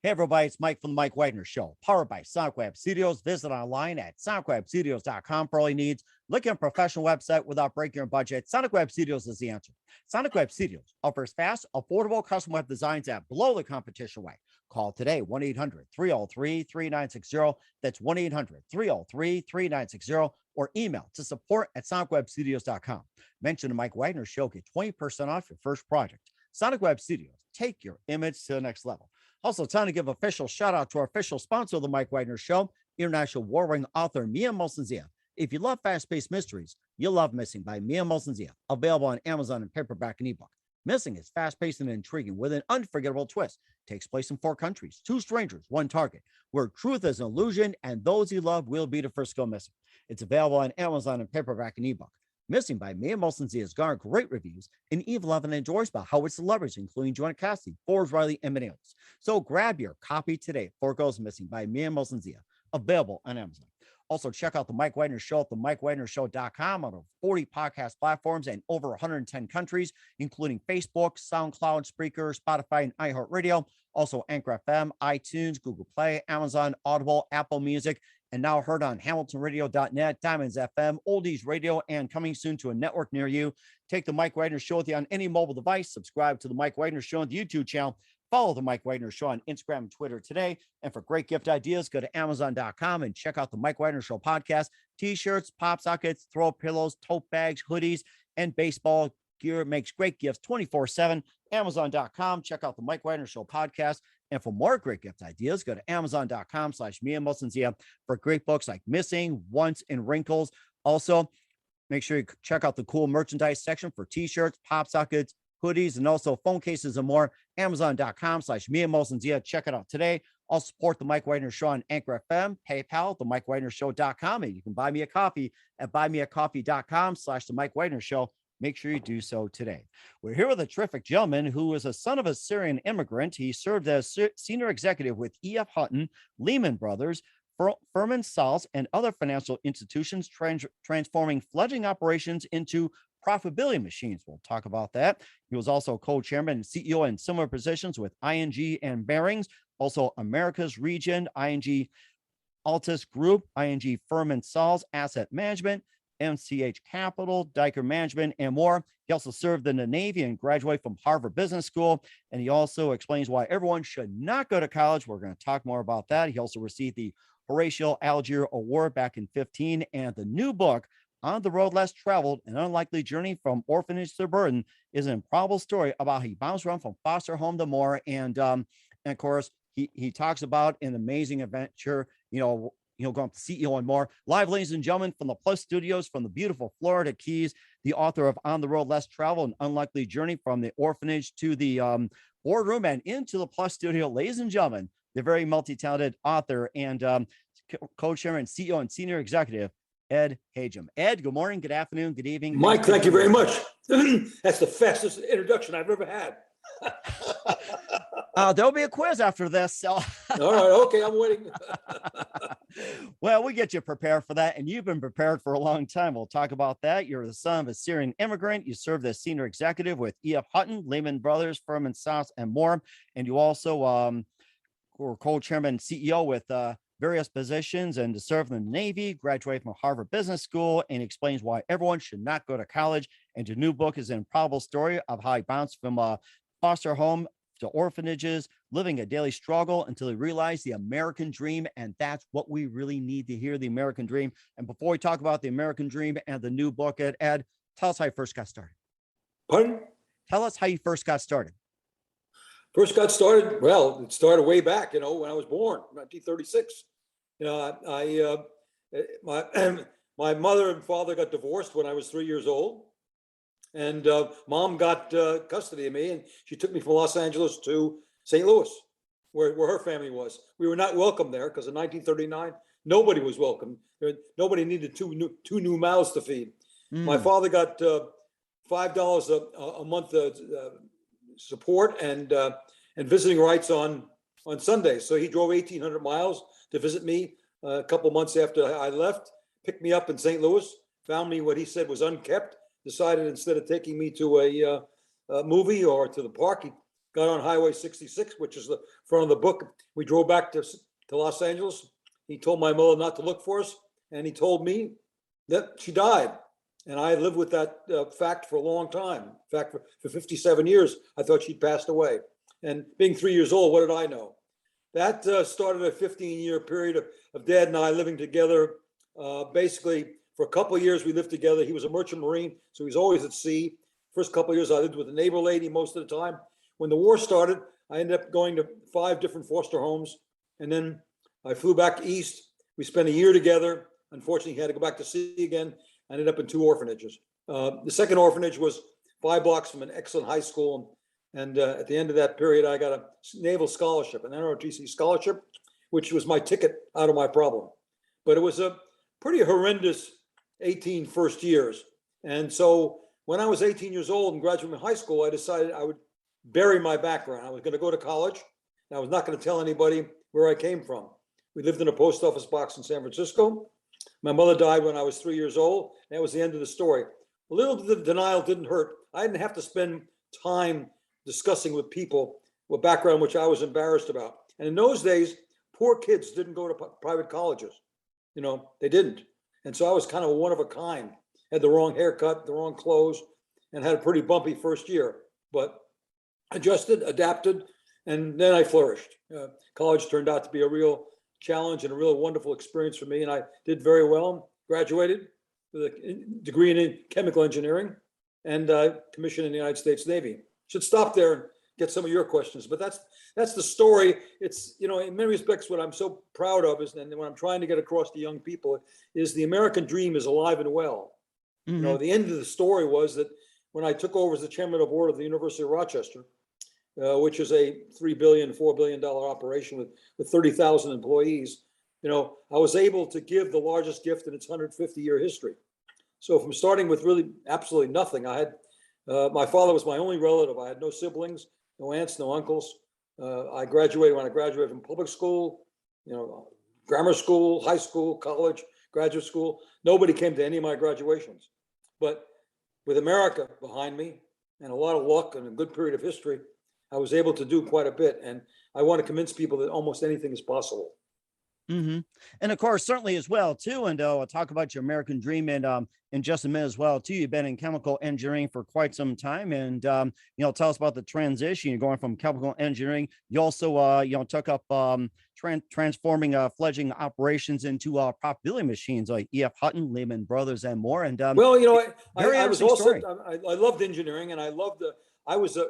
Hey, everybody, it's Mike from the Mike Wagner Show, powered by Sonic Web Studios. Visit online at sonicwebstudios.com for all your needs. Look at a professional website without breaking your budget. Sonic Web Studios is the answer. Sonic Web Studios offers fast, affordable custom web designs that blow the competition away. Call today, 1-800-303-3960. That's 1-800-303-3960. Or email to support@sonicwebstudios.com. Mention the Mike Wagner Show. Get 20% off your first project. Sonic Web Studios. Take your image to the next level. Also, time to give official shout out to our official sponsor of the Mike Wagner Show, international war-winning author Mia Molson-Zia. If you love fast-paced mysteries, you'll love Missing by Mia Molson-Zia, available on Amazon in paperback and ebook. Missing is fast-paced and intriguing with an unforgettable twist. Takes place in 4 countries, 2 strangers, 1 target, where truth is an illusion and those you love will be the first to go missing. It's available on Amazon in paperback and ebook. Missing by Mia Molson-Zia has garnered great reviews, and Eve Levin enjoys by Howard celebrities, including Joanna Cassidy, Forbes Riley, and many others. So grab your copy today. 4 Goes Missing by Mia Molson-Zia, available on Amazon. Also, check out the Mike Wagner Show at themikewagnershow.com on over 40 podcast platforms and over 110 countries, including Facebook, SoundCloud, Spreaker, Spotify, and iHeartRadio. Also, Anchor FM, iTunes, Google Play, Amazon, Audible, Apple Music, and now heard on HamiltonRadio.net, Diamonds FM, Oldies Radio, and coming soon to a network near you. Take the Mike Wagner Show with you on any mobile device. Subscribe to the Mike Wagner Show on the YouTube channel. Follow the Mike Wagner Show on Instagram and Twitter today. And for great gift ideas, go to Amazon.com and check out the Mike Wagner Show podcast. T-shirts, pop sockets, throw pillows, tote bags, hoodies, and baseball gear. Makes great gifts 24/7. Amazon.com. Check out the Mike Wagner Show podcast. And for more great gift ideas, go to Amazon.com/Mia Molson-Zia for great books like Missing, Once, and Wrinkles. Also, make sure you check out the cool merchandise section for t-shirts, pop sockets, hoodies, and also phone cases and more. Amazon.com/Mia Molson-Zia. Check it out today. Also support the Mike Wagner Show on Anchor FM, PayPal, the MikeWagnerShow.com, and you can buy me a coffee at buymeacoffee.com/the Mike Wagner Show. Make sure you do so today. We're here with a terrific gentleman who is a son of a Syrian immigrant. He served as senior executive with E.F. Hutton, Lehman Brothers, Furman Salz, and other financial institutions, transforming fledgling operations into profitability machines. We'll talk about that. He was also co-chairman and CEO in similar positions with ING and Barings, also America's Region, ING Altus Group, ING Furman Salz Asset Management, MCH Capital, Diker Management, and more. He also served in the Navy and graduated from Harvard Business School. And he also explains why everyone should not go to college. We're going to talk more about that. He also received the Horatio Algier Award back in 2015. And the new book, On the Road Less Traveled, An Unlikely Journey from Orphanage to Burden, is an improbable story about how he bounced around from foster home to more. And of course, he talks about an amazing adventure, going to CEO and more. Live, ladies and gentlemen, from the Plus Studios, from the beautiful Florida Keys, the author of On the Road Less Travel, An Unlikely Journey from the Orphanage to the boardroom and into the Plus Studio, ladies and gentlemen, the very multi-talented author and co-chairman, CEO, and senior executive, Ed Hajim. Ed, good morning, good afternoon, good evening. Mike, thank you very much. That's the fastest introduction I've ever had. There'll be a quiz after this. So. All right. Okay. I'm waiting. Well, we get you prepared for that. And you've been prepared for a long time. We'll talk about that. You're the son of a Syrian immigrant. You served as senior executive with E.F. Hutton, Lehman Brothers, Furman Salz, and more. And you also were co-chairman and CEO with various positions and served in the Navy, graduated from Harvard Business School, and explains why everyone should not go to college. And your new book is an improbable story of how he bounced from a foster home to orphanages, living a daily struggle until he realized the American dream. And that's what we really need to hear, the American dream. And before we talk about the American dream and the new book, Ed, tell us how you first got started. Pardon? Tell us how you first got started. First got started, well, it started way back, when I was born, 1936. My mother and father got divorced when I was 3 years old. And mom got custody of me, and she took me from Los Angeles to St. Louis, where her family was. We were not welcome there because in 1939, nobody was welcome. Nobody needed two new mouths to feed. My father got $5 a month support and visiting rights on Sundays. So he drove 1,800 miles to visit me a couple months after I left, picked me up in St. Louis, found me what he said was unkept, decided instead of taking me to a movie or to the park, he'd got on Highway 66, which is the front of the book. We drove back to Los Angeles. He told my mother not to look for us, and he told me that she died. And I lived with that fact for a long time. In fact, for 57 years, I thought she'd passed away. And being 3 years old, what did I know? That started a 15-year period of Dad and I living together. Basically, for a couple of years, we lived together. He was a merchant marine, so he was always at sea. First couple of years, I lived with a neighbor lady most of the time. When the war started, I ended up going to 5 different foster homes. And then I flew back east. We spent a year together. Unfortunately, he had to go back to sea again. I ended up in 2 orphanages. The second orphanage was 5 blocks from an excellent high school. And at the end of that period, I got a naval scholarship, an NROTC scholarship, which was my ticket out of my problem. But it was a pretty horrendous 18 first years. And so when I was 18 years old and graduated from high school, I decided I would bury my background. I was going to go to college, and I was not going to tell anybody where I came from. We lived in a post office box in San Francisco. My mother died when I was 3 years old. That was the end of the story. A little bit of denial didn't hurt. I didn't have to spend time discussing with people with background which I was embarrassed about. And in those days, poor kids didn't go to private colleges. You know, they didn't. And so I was kind of one of a kind. Had the wrong haircut, the wrong clothes, and had a pretty bumpy first year. But adjusted, adapted, and then I flourished. College turned out to be a real challenge and a real wonderful experience for me. And I did very well, graduated with a degree in chemical engineering and commissioned in the United States Navy. Should stop there and get some of your questions, but that's the story. It's, you know, in many respects, what I'm so proud of is, and what I'm trying to get across to young people is the American dream is alive and well. Mm-hmm. You know, the end of the story was that when I took over as the chairman of the board of the University of Rochester, which is a $3 billion, $4 billion operation with 30,000 employees, you know, I was able to give the largest gift in its 150-year history. So from starting with really absolutely nothing, I had, my father was my only relative. I had no siblings, no aunts, no uncles. I graduated when I graduated from public school, you know, grammar school, high school, college, graduate school. Nobody came to any of my graduations. But with America behind me and a lot of luck and a good period of history, I was able to do quite a bit. And I want to convince people that almost anything is possible. Mm-hmm. And of course, certainly as well, too. And I'll talk about your American dream and in just a minute as well, too. You've been in chemical engineering for quite some time. And, you know, tell us about the transition. You're going from chemical engineering. You also, you know, took up transforming fledgling operations into profitability machines like Ed Hajim, Lehman Brothers, and more. And well, you know, I was also, story. I loved engineering, and I loved I was at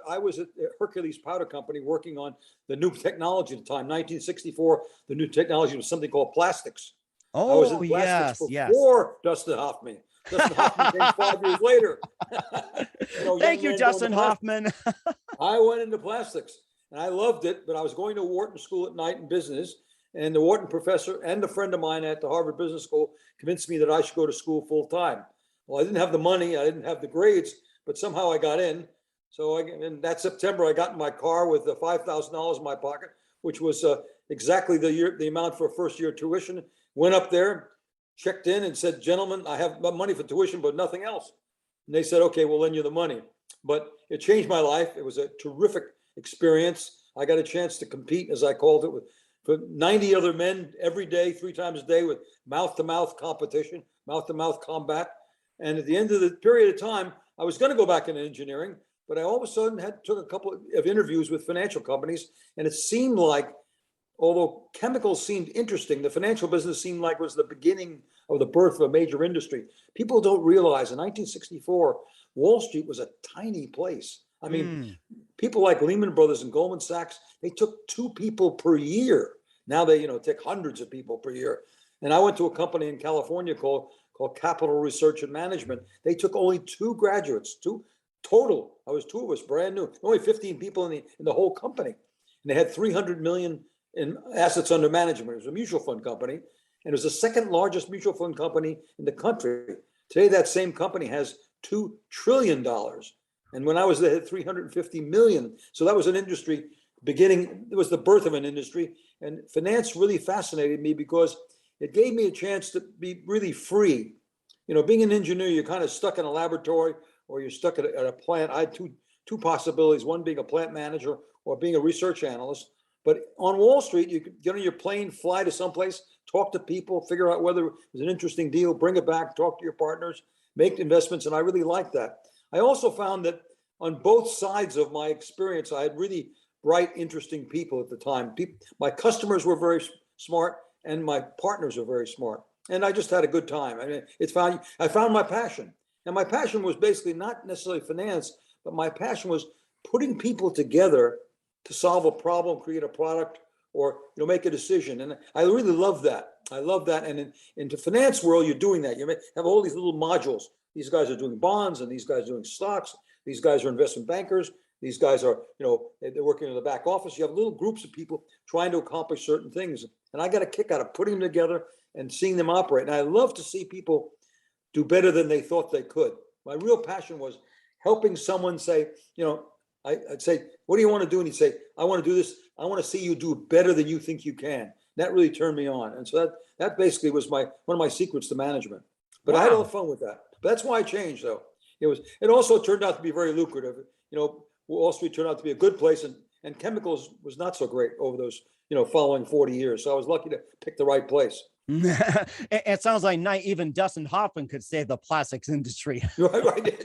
Hercules Powder Company working on the new technology at the time. 1964, the new technology was something called plastics. Oh, I was in plastics before Dustin Hoffman. Dustin Hoffman came 5 years later. You know, thank you, Dustin Hoffman. I went into plastics, and I loved it, but I was going to Wharton School at night in business, and the Wharton professor and a friend of mine at the Harvard Business School convinced me that I should go to school full time. Well, I didn't have the money, I didn't have the grades, but somehow I got in. So in that September, I got in my car with $5,000 in my pocket, which was exactly the amount for first year tuition. Went up there, checked in, and said, "Gentlemen, I have money for tuition, but nothing else." And they said, "Okay, we'll lend you the money." But it changed my life. It was a terrific experience. I got a chance to compete, as I called it, with 90 other men every day, 3 times a day, with mouth-to-mouth competition, mouth-to-mouth combat. And at the end of the period of time, I was going to go back into engineering. But I all of a sudden took a couple of interviews with financial companies, and it seemed like, although chemicals seemed interesting, the financial business seemed like it was the beginning of the birth of a major industry. People don't realize in 1964, Wall Street was a tiny place. I mean, people like Lehman Brothers and Goldman Sachs, they took 2 people per year. Now they, you know, take hundreds of people per year. And I went to a company in California called Capital Research and Management. They took only 2 graduates, 2 total. I was 2 of us, brand new. Only 15 people in the whole company, and they had 300 million in assets under management. It was a mutual fund company, and it was the second largest mutual fund company in the country. Today, that same company has $2 trillion, and when I was there, it had 350 million. So that was an industry beginning. It was the birth of an industry, and finance really fascinated me because it gave me a chance to be really free. You know, being an engineer, you're kind of stuck in a laboratory, or you're stuck at a plant. I had two possibilities, one being a plant manager or being a research analyst. But on Wall Street, you could get on your plane, fly to someplace, talk to people, figure out whether it was an interesting deal, bring it back, talk to your partners, make investments. And I really liked that. I also found that on both sides of my experience, I had really bright, interesting people at the time. My customers were very smart and my partners were very smart. And I just had a good time. I mean, I found my passion. And my passion was basically not necessarily finance, but my passion was putting people together to solve a problem, create a product, or make a decision. And I really love that. I love that. And in the finance world, you're doing that. You have all these little modules. These guys are doing bonds, and these guys are doing stocks. These guys are investment bankers. These guys are, they're working in the back office. You have little groups of people trying to accomplish certain things. And I got a kick out of putting them together and seeing them operate. And I love to see people do better than they thought they could. My real passion was helping someone say, I'd say, what do you want to do? And he'd say, I want to do this. I want to see you do better than you think you can. That really turned me on. And so that basically was one of my secrets to management. But I had a lot of fun with that. But that's why I changed, though. It also turned out to be very lucrative. Wall Street turned out to be a good place, and chemicals was not so great over those, following 40 years. So I was lucky to pick the right place. It sounds like not even Dustin Hoffman could save the plastics industry. Right.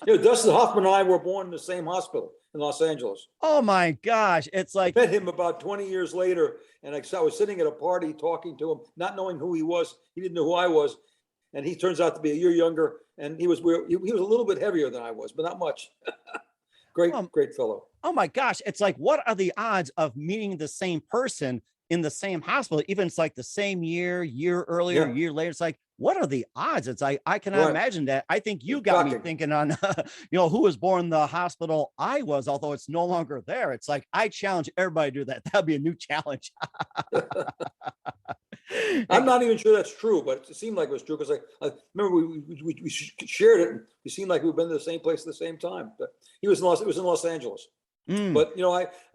Dustin Hoffman and I were born in the same hospital in Los Angeles. Oh my gosh. It's like, I met him about 20 years later, and I was sitting at a party talking to him, not knowing who he was. He didn't know who I was. And he turns out to be a year younger, and he was a little bit heavier than I was, but not much. Great fellow. Oh my gosh. It's like, what are the odds of meeting the same person in the same hospital? Even it's like the same year earlier, year later. It's like, what are the odds? It's like, I cannot imagine that. I think you got me thinking on, who was born in the hospital I was, although it's no longer there. It's like, I challenge everybody to do that. That'd be a new challenge. I'm not even sure that's true, but it seemed like it was true because I remember we shared it. And we seemed like we've been to the same place at the same time. But it was in Los Angeles. But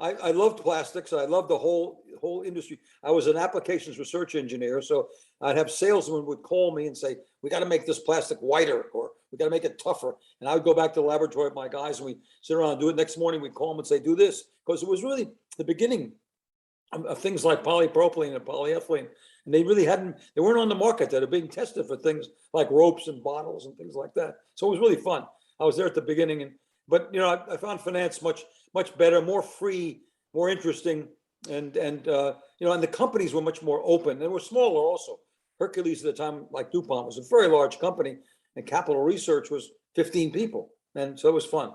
I loved plastics. I loved the whole industry. I was an applications research engineer, so I'd have salesmen would call me and say, "We got to make this plastic whiter, or we got to make it tougher." And I would go back to the laboratory with my guys, and we sit around and do it. Next morning, we'd call them and say, "Do this," because it was really the beginning of things like polypropylene and polyethylene, and they weren't on the market. They're being tested for things like ropes and bottles and things like that. So it was really fun. I was there at the beginning, but I found finance much better, more free, more interesting, and the companies were much more open. They were smaller also. Hercules at the time, like DuPont, was a very large company, and Capital Research was 15 people, and so it was fun.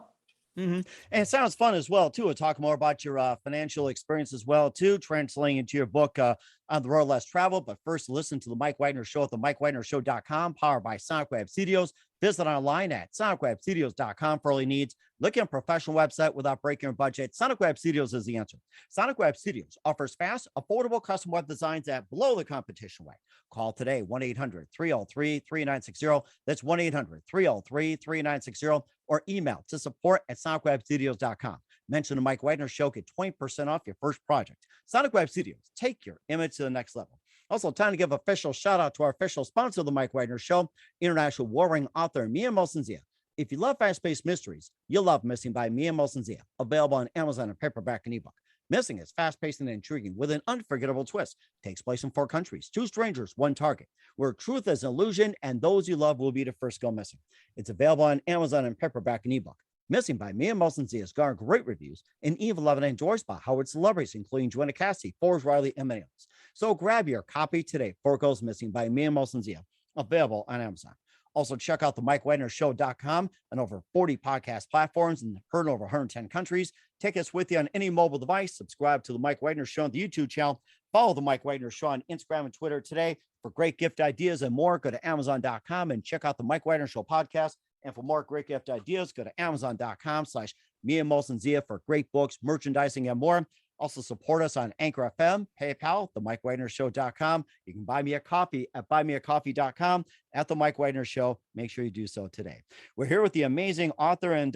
Mm-hmm. And it sounds fun as well, too. We'll talk more about your financial experience as well, too, translating into your book, On the Road Less Travel. But first, listen to the Mike Wagner Show at the MikeWagnerShow.com, powered by Sonic Web Studios. Visit online at SonicWebStudios.com for all your needs. Look at a professional website without breaking your budget. Sonic Web Studios is the answer. Sonic Web Studios offers fast, affordable custom web designs that blow the competition away. Call today, 1-800-303-3960. That's 1-800-303-3960. Or email to support@SonicWebStudios.com. Mention the Mike Wagner Show, get 20% off your first project. Sonic Web Studios, take your image to the next level. Also, time to give official shout out to our official sponsor of the Mike Wagner Show, international warring author Mia Molson-Zia. If you love fast-paced mysteries, you'll love Missing by Mia Molson-Zia, available on Amazon in paperback and ebook. Missing is fast-paced and intriguing with an unforgettable twist. Takes place in 4 countries, 2 strangers, 1 target, where truth is an illusion and those you love will be the first to go missing. It's available on Amazon in paperback and ebook. Missing by Mia Molson-Zia has garnered great reviews and even loved and endorsed by Howard celebrities, including Joanna Cassidy, Forbes Riley, and many others. So grab your copy today. 4 Goes Missing by Mia Molson-Zia, available on Amazon. Also, check out the MikeWagnerShow.com and over 40 podcast platforms and heard in over 110 countries. Take us with you on any mobile device. Subscribe to the Mike Wagner Show on the YouTube channel. Follow the Mike Wagner Show on Instagram and Twitter today. For great gift ideas and more, go to Amazon.com and check out the Mike Wagner Show podcast. And for more great gift ideas, go to Amazon.com/Mia Molson-Zia for great books, merchandising, and more. Also support us on Anchor FM, PayPal, the MikeWagnerShow.com. You can buy me a coffee at buymeacoffee.com at the Mike Wagner Show. Make sure you do so today. We're here with the amazing author and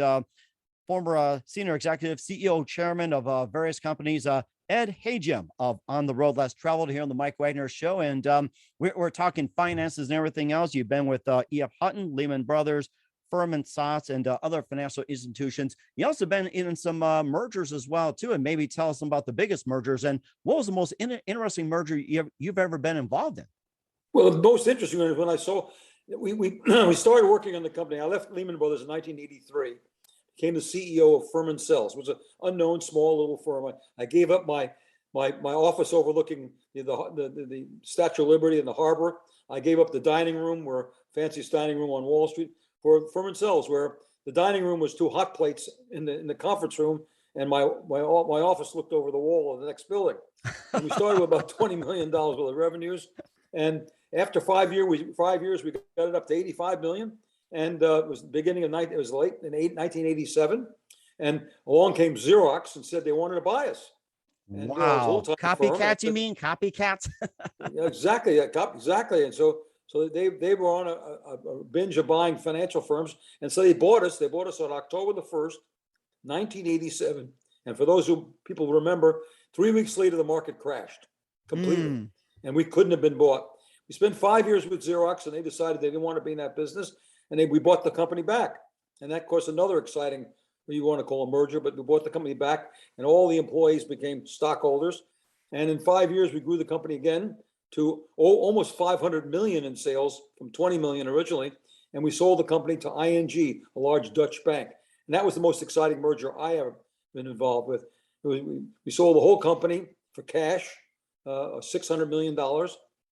former senior executive, CEO, chairman of various companies, Ed Hajim of On the Road Less Traveled, here on the Mike Wagner Show. And we're talking finances and everything else. You've been with E.F. Hutton, Lehman Brothers, Furman Sots and other financial institutions. You also been in some mergers as well too, and maybe tell us about the biggest mergers and what was the most interesting merger you've ever been involved in. Well, the most interesting one is when I saw we we started working on the company. I left Lehman Brothers in 1983, became the CEO of Furman Cells, which was an unknown small little firm. I gave up my office overlooking the Statue of Liberty and the harbor. I gave up the dining room, where fanciest dining room on Wall Street, for Furman Cells, where the dining room was two hot plates in the conference room, and my office looked over the wall of the next building. And we started with about $20 million worth of revenues, and after 5 years, we got it up to 85 million. And it was the beginning of it was late in 1987, and along came Xerox and said they wanted to buy us. And, wow, copycats? You mean copycats? Yeah, exactly. Yeah, exactly. And so they were on a binge of buying financial firms, and so they bought us. They bought us on October the 1st, 1987. And for those people remember, 3 weeks later the market crashed completely, and we couldn't have been bought. We spent 5 years with Xerox, and they decided they didn't want to be in that business, and we bought the company back. And that, of course, another exciting, what you want to call a merger, but we bought the company back, and all the employees became stockholders. And in 5 years, we grew the company again to almost 500 million in sales from 20 million originally. And we sold the company to ING, a large Dutch bank. And that was the most exciting merger I ever been involved with. We sold the whole company for cash, $600 million.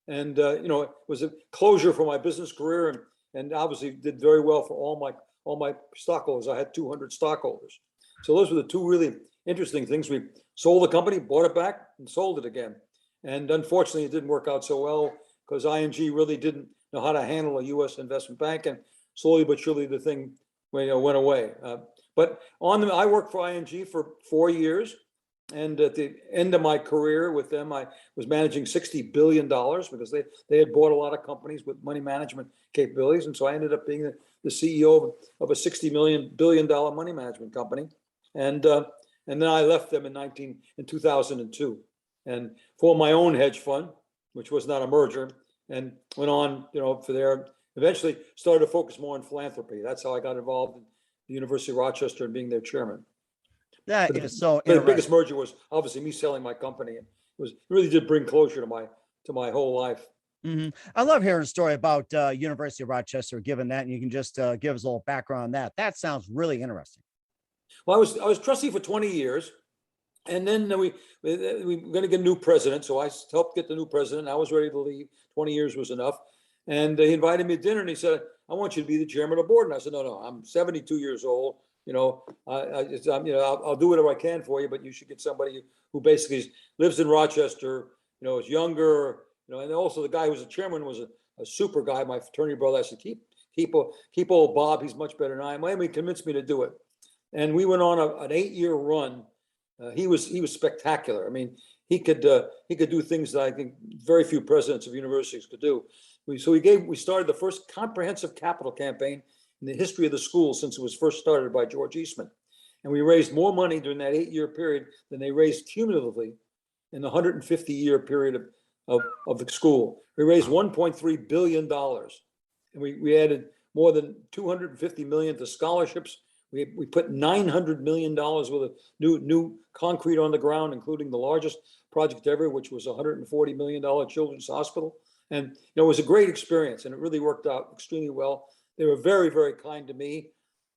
And, it was a closure for my business career, and obviously did very well for all my stockholders. I had 200 stockholders. So those were the two really interesting things. We sold the company, bought it back, and sold it again. And unfortunately, it didn't work out so well because ING really didn't know how to handle a U.S. investment bank, and slowly but surely the thing went away. But I worked for ING for 4 years. And at the end of my career with them, I was managing $60 billion because they had bought a lot of companies with money management capabilities. And so I ended up being the CEO of a $60 billion money management company. And then I left them in 2002 and formed my own hedge fund, which was not a merger, and went on, for there. Eventually started to focus more on philanthropy. That's how I got involved in the University of Rochester and being their chairman. That But is so the interesting. biggest merger was obviously me selling my company. It really did bring closure to my whole life. I love hearing a story about University of Rochester, given that, and you can just give us a little background on that. That sounds really interesting. Well, I was trustee for 20 years, and then we were going to get a new president. So I helped get the new president. I was ready to leave. 20 years was enough. And he invited me to dinner, and he said, "I want you to be the chairman of the board." And I said, "No, I'm 72 years old. I'll do whatever I can for you, but you should get somebody who basically lives in Rochester, is younger, and also the guy who was the chairman was a super guy, my fraternity brother. I said, keep old Bob. He's much better than I am." And he convinced me to do it. And we went on an 8-year run. He was spectacular. I mean, he could do things that I think very few presidents of universities could do. We started the first comprehensive capital campaign in the history of the school since it was first started by George Eastman. And we raised more money during that 8-year period than they raised cumulatively in the 150-year period of the school. We raised $1.3 billion. And we added more than $250 million to scholarships. We put $900 million worth of new concrete on the ground, including the largest project ever, which was a $140 million children's hospital. And it was a great experience, and it really worked out extremely well. They were very, very kind to me.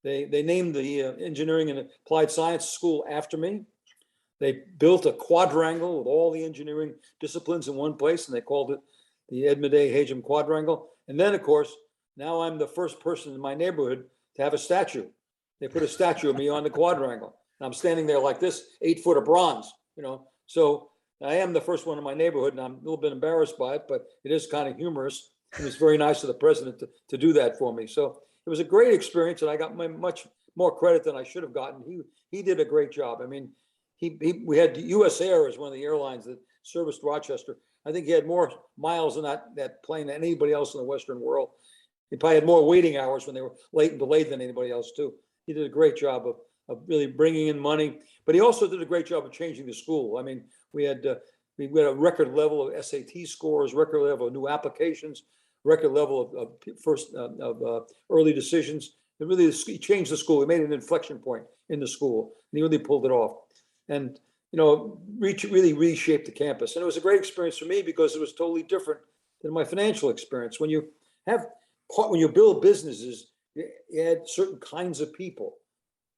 They named the engineering and applied science school after me. They built a quadrangle with all the engineering disciplines in one place, and they called it the Ed Hajim Quadrangle. And then, of course, now I'm the first person in my neighborhood to have a statue. They put a statue of me on the quadrangle. And I'm standing there like this, 8 foot of bronze, So I am the first one in my neighborhood, and I'm a little bit embarrassed by it, but it is kind of humorous. It was very nice of the president to do that for me. So it was a great experience, and I got much more credit than I should have gotten. He did a great job. I mean, we had US Air as one of the airlines that serviced Rochester. I think he had more miles on that plane than anybody else in the Western world. He probably had more waiting hours when they were late and delayed than anybody else too. He did a great job of really bringing in money, but he also did a great job of changing the school. I mean, we had a record level of SAT scores, record level of new applications, record level of early decisions. It really he changed the school. He made an inflection point in the school, and he really pulled it off. And really reshaped the campus. And it was a great experience for me because it was totally different than my financial experience. When you build businesses, you add certain kinds of people.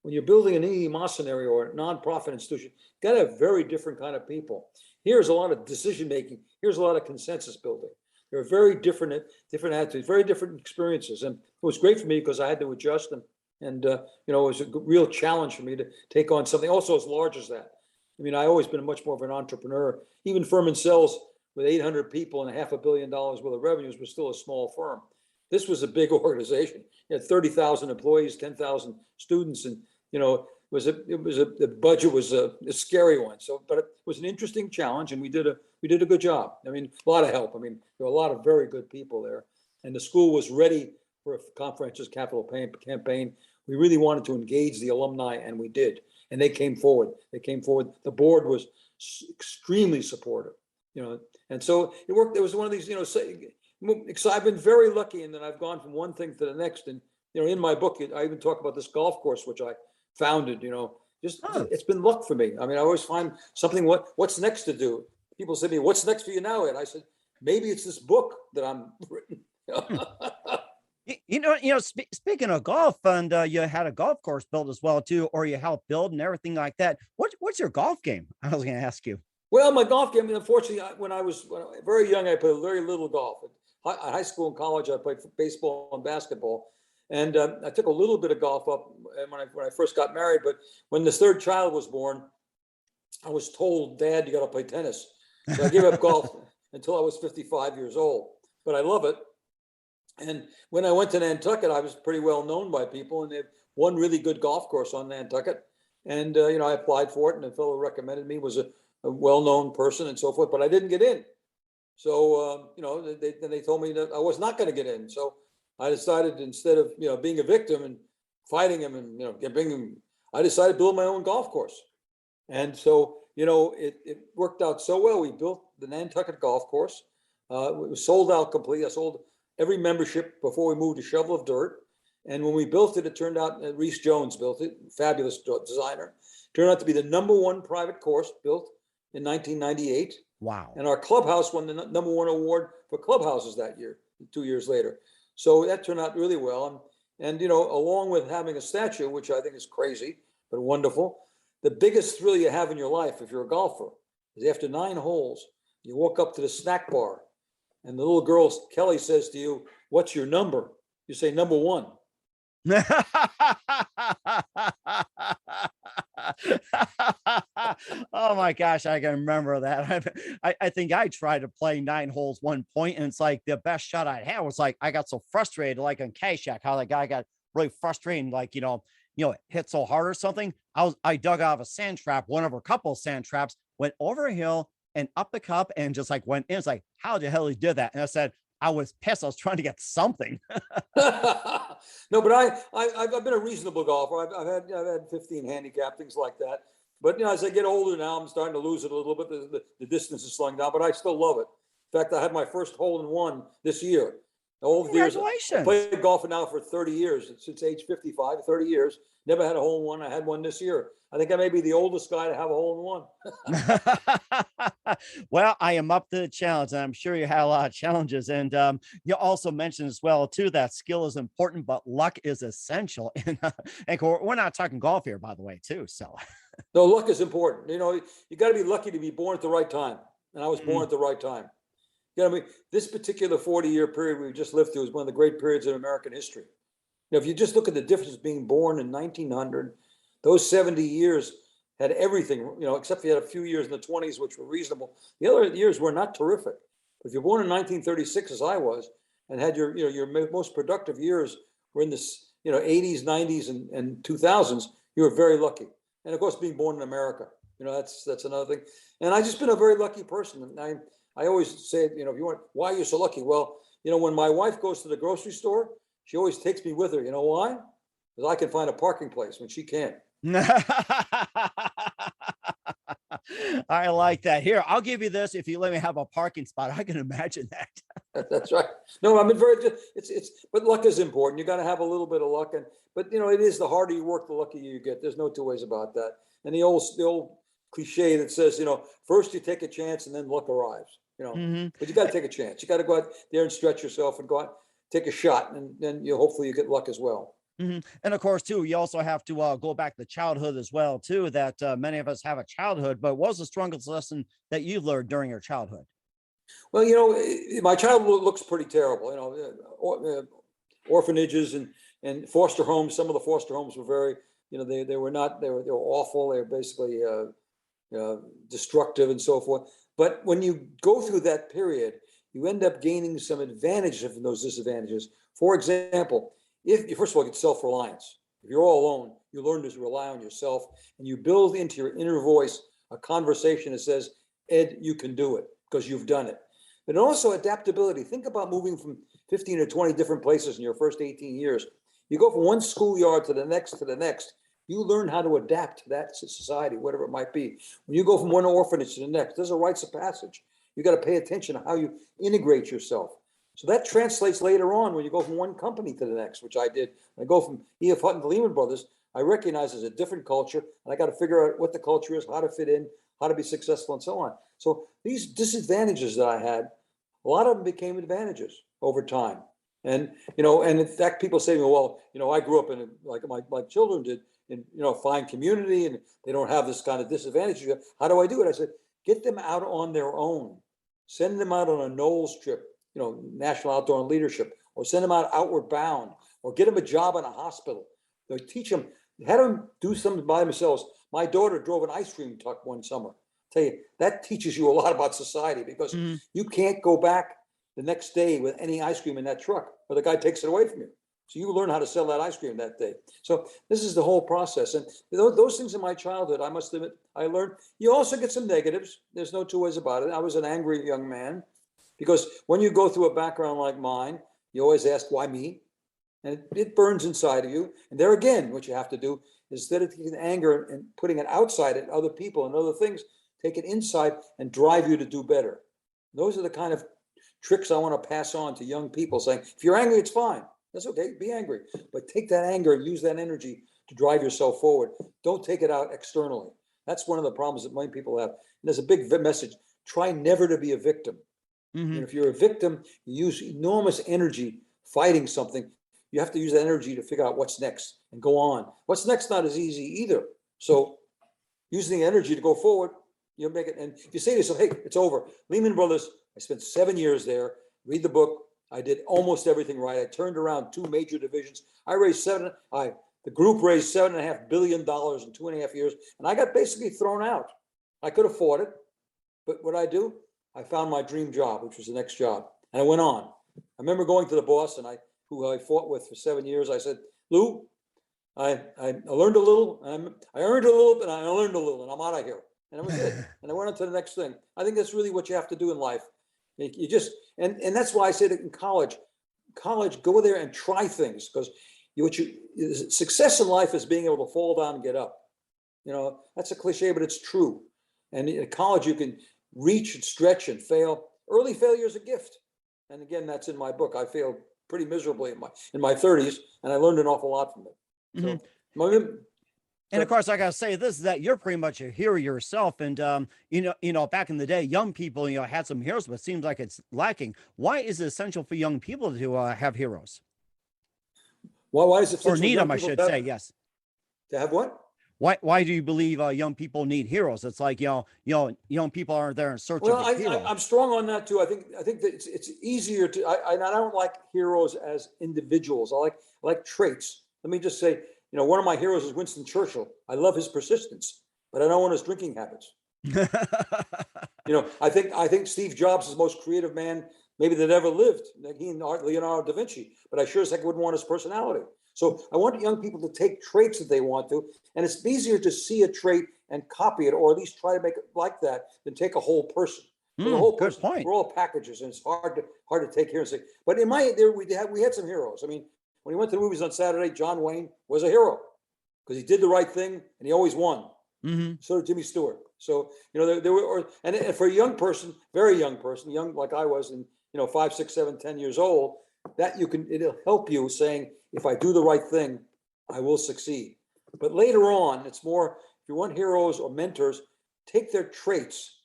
When you're building an E.E. Mawson area or a nonprofit institution, you got to have very different kind of people. Here's a lot of decision making. Here's a lot of consensus building. There are very different attitudes, very different experiences, and it was great for me because I had to adjust, and it was a real challenge for me to take on something also as large as that. I mean, I always been much more of an entrepreneur. Even Furman Cells with 800 people and $500 million worth of revenues was still a small firm. This was a big organization. It had 30,000 employees, 10,000 students, and the budget was a scary one. So, but it was an interesting challenge, and we did a good job. I mean, a lot of help. I mean, there were a lot of very good people there, and the school was ready for a conferences capital campaign. We really wanted to engage the alumni, and we did. And they came forward. The board was extremely supportive, and so it worked. It was one of these, I've been very lucky in that I've gone from one thing to the next. And, in my book, I even talk about this golf course, which I founded, it's been luck for me. I mean, I always find something, what's next to do? People say to me, what's next for you now, Ed? I said, maybe it's this book that I'm written. Speaking of golf, and you had a golf course built as well too, or you helped build and everything like that. What's your golf game? I was going to ask you. Well, my golf game, unfortunately, when I was very young, I played very little golf. At high school and college, I played baseball and basketball, and I took a little bit of golf up when I first got married. But when this third child was born, I was told, Dad, you got to play tennis. So I gave up golf until I was 55 years old. But I love it. And when I went to Nantucket, I was pretty well known by people, and they had one really good golf course on Nantucket. And, I applied for it, and a fellow recommended me, was a well-known person and so forth, but I didn't get in. So, they told me that I was not going to get in. So I decided, instead of, being a victim and fighting him and, I decided to build my own golf course. And so, it worked out so well. We built the Nantucket golf course. It was sold out completely. I sold every membership before we moved to Shovel of Dirt. And when we built it, it turned out, Reese Jones built it, fabulous designer, turned out to be the #1 private course built in 1998. Wow. And our clubhouse won the #1 award for clubhouses that year, 2 years later. So that turned out really well. And along with having a statue, which I think is crazy, but wonderful, the biggest thrill you have in your life, if you're a golfer, is after 9 holes, you walk up to the snack bar, and the little girl, Kelly, says to you, what's your number? You say, #1. Oh my gosh, I can remember that. I think I tried to play 9 holes one point, and it's like the best shot I had was like I got so frustrated, like on Caddyshack, how the guy got really frustrated, like hit so hard or something. I dug out of a sand trap, one of a couple of sand traps, went over a hill and up the cup, and just like went in. It's like, how the hell he did that? And I said, I was pissed. I was trying to get something. No, but I've been a reasonable golfer. I've had 15 handicap, things like that. But as I get older now, I'm starting to lose it a little bit. The distance is slowing down, but I still love it. In fact, I had my first hole-in-one this year. Congratulations. I played golf now for 30 years, since age 55, 30 years. Never had a hole-in-one. I had one this year. I think I may be the oldest guy to have a hole-in-one. Well, I am up to the challenge, and I'm sure you had a lot of challenges. And you also mentioned as well, too, that skill is important, but luck is essential. And we're not talking golf here, by the way, too. So no, luck is important. You got to be lucky to be born at the right time. And I was born at the right time. This particular 40-year period we've just lived through is one of the great periods in American history. If you just look at the difference being born in 1900, those 70 years had everything, except for you had a few years in the 20s, which were reasonable. The other years were not terrific. But if you're born in 1936, as I was, and had your most productive years were in the 80s, 90s, and 2000s, you were very lucky. And of course, being born in America, that's another thing. And I've just been a very lucky person. And I always say, if you want, why are you so lucky? Well, when my wife goes to the grocery store, she always takes me with her. You know why? Because I can find a parking place when she can't. I like that. Here, I'll give you this. If you let me have a parking spot, I can imagine that. That's right. No, I mean, but luck is important. You got to have a little bit of luck, but it is, the harder you work, the luckier you get. There's no two ways about that. And the old cliche that says, first you take a chance and then luck arrives, Hmm. but you got to take a chance. You got to go out there and stretch yourself and go out, take a shot, and then hopefully you get luck as well. Hmm. And of course, too, you also have to go back to childhood as well, too, that many of us have a childhood, but what was the strongest lesson that you learned during your childhood? Well, my childhood looks pretty terrible. Orphanages and foster homes. Some of the foster homes were very, they were not, they were awful. They were basically destructive and so forth. But when you go through that period, you end up gaining some advantages from those disadvantages. For example, if you, first of all, get self-reliance. If you're all alone, you learn to rely on yourself, and you build into your inner voice a conversation that says, Ed, you can do it, because you've done it. But also adaptability. Think about moving from 15 or 20 different places in your first 18 years. You go from one schoolyard to the next, you learn how to adapt to that society, whatever it might be. When you go from one orphanage to the next, there's a rites of passage. You got to pay attention to how you integrate yourself. So that translates later on when you go from one company to the next, which I did. When I go from E.F. Hutton to Lehman Brothers, I recognize there's a different culture, and I got to figure out what the culture is, how to fit in, how to be successful, and so on. So these disadvantages that I had, a lot of them became advantages over time. And and in fact, people say to me, well, I grew up in, like my children did, in a fine community, and they don't have this kind of disadvantage. How do I do it? I said, get them out on their own. Send them out on a Knowles trip, National Outdoor Leadership, or send them out outward bound, or get them a job in a hospital. Teach them, have them do something by themselves. My daughter drove an ice cream truck one summer. Tell you, that teaches you a lot about society, because you can't go back the next day with any ice cream in that truck, or the guy takes it away from you. So you learn how to sell that ice cream that day. So this is the whole process. And those things in my childhood, I must admit, I learned. You also get some negatives. There's no two ways about it. I was an angry young man, because when you go through a background like mine, you always ask, why me? And it burns inside of you. And there again, what you have to do is, instead of taking anger and putting it outside at other people and other things, take it inside and drive you to do better. Those are the kind of tricks I want to pass on to young people, saying, if you're angry, it's fine. That's okay, be angry. But take that anger and use that energy to drive yourself forward. Don't take it out externally. That's one of the problems that many people have. And there's a big message. Try never to be a victim. Hmm. And if you're a victim, you use enormous energy fighting something. You have to use that energy to figure out what's next and go on. What's next not as easy either. So using the energy to go forward, you'll make it. And if you say to yourself, hey, it's over. Lehman Brothers, I spent 7 years there. Read the book. I did almost everything right. I turned around 2 major divisions. The group raised $7.5 billion in 2.5 years, and I got basically thrown out. I could afford it, but what I do, I found my dream job, which was the next job, and I went on. I remember going to the boss, who I fought with for 7 years. I said, Lou, I learned a little, and I earned a little, and I learned a little, and I'm out of here. And that was it. And I went on to the next thing. I think that's really what you have to do in life. You just, and that's why I say that in college, go there and try things, because success in life is being able to fall down and get up. That's a cliche, but it's true. And in college, you can reach and stretch and fail. Early failure is a gift. And again, that's in my book. I failed pretty miserably in my 30s, and I learned an awful lot from it. So, and of course, I gotta say this, is that you're pretty much a hero yourself. And back in the day, young people, had some heroes, but it seems like it's lacking. Why is it essential for young people to have heroes? why is it Or essential for need young them, I people should say, yes. to have what? Why do you believe young people need heroes? It's like, young people aren't there in search Well, of a hero. I'm strong on that too. I think that it's easier to. I don't like heroes as individuals. I like traits. Let me just say, one of my heroes is Winston Churchill. I love his persistence, but I don't want his drinking habits. I think Steve Jobs is the most creative man maybe that ever lived. He and Leonardo da Vinci. But I sure as heck wouldn't want his personality. So I want young people to take traits that they want to, and it's easier to see a trait and copy it, or at least try to make it like that, than take a whole person. The whole Good person, point. we're all packages, and it's hard to take here and say. But we had some heroes. I mean, when he went to the movies on Saturday, John Wayne was a hero because he did the right thing and he always won. So did Jimmy Stewart. So there were, and for a young person, very young person, young like I was in 5, 6, 7, 10 years old, that it'll help you saying, if I do the right thing, I will succeed. But later on, it's more, if you want heroes or mentors, take their traits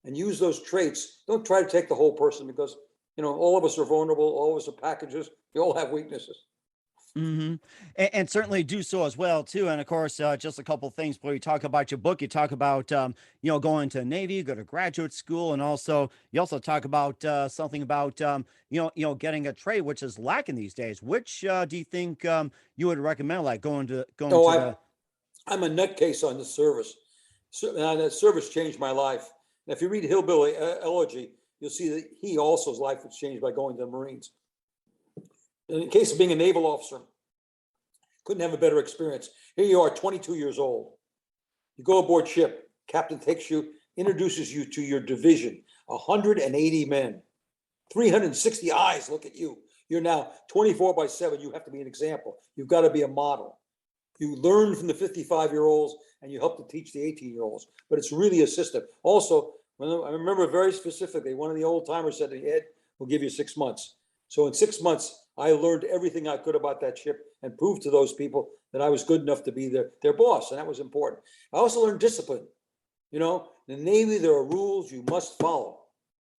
and use those traits. Don't try to take the whole person, because, all of us are vulnerable. All of us are packages. We all have weaknesses. Mm-hmm. And certainly do so as well too. And of course, just a couple of things before you talk about your book. You talk about going to Navy, go to graduate school, and you also talk about something about getting a trade, which is lacking these days. Which do you think you would recommend, like going to Oh, the? I'm a nutcase on the service. And that service changed my life. And if you read Hillbilly Elegy, you'll see that he also's life was changed by going to the Marines. In the case of being a naval officer, couldn't have a better experience. Here you are, 22 years old. You go aboard ship. Captain takes you, introduces you to your division, 180 men, 360 eyes look at you. You're now 24/7. You have to be an example. You've got to be a model. You learn from the 55-year-olds and you help to teach the 18-year-olds, but it's really a system. Also, I remember very specifically, one of the old timers said to me, Ed, we'll give you 6 months. So in 6 months, I learned everything I could about that ship and proved to those people that I was good enough to be their boss. And that was important. I also learned discipline. In the Navy, there are rules you must follow.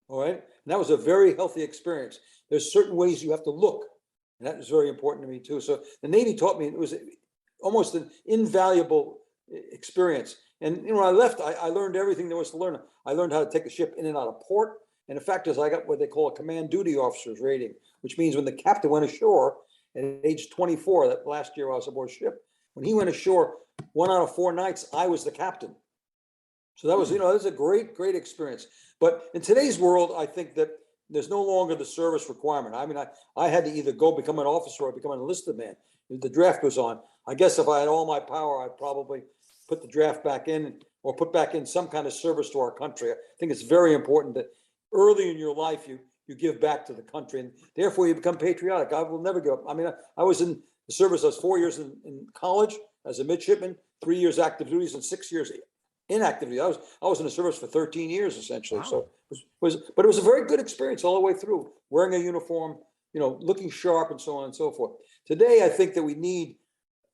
All right. And that was a very healthy experience. There's certain ways you have to look. And that was very important to me too. So the Navy taught me, it was almost an invaluable experience. And when I left, I learned everything there was to learn. I learned how to take the ship in and out of port. And the fact is, I got what they call a command duty officer's rating, which means when the captain went ashore at age 24, that last year I was aboard ship, when he went ashore, 1 out of 4 nights, I was the captain. So that was, that was a great, great experience. But in today's world, I think that there's no longer the service requirement. I mean, I had to either go become an officer or become an enlisted man. The draft was on. I guess if I had all my power, I'd probably put the draft back in, or put back in some kind of service to our country. I think it's very important that early in your life, you give back to the country, and therefore you become patriotic. I will never give up. I mean, I was in the service. I was 4 years in college as a midshipman, 3 years active duties, and 6 years inactive duty. I was in the service for 13 years essentially. Wow. So but it was a very good experience all the way through, wearing a uniform, looking sharp and so on and so forth. Today, I think that we need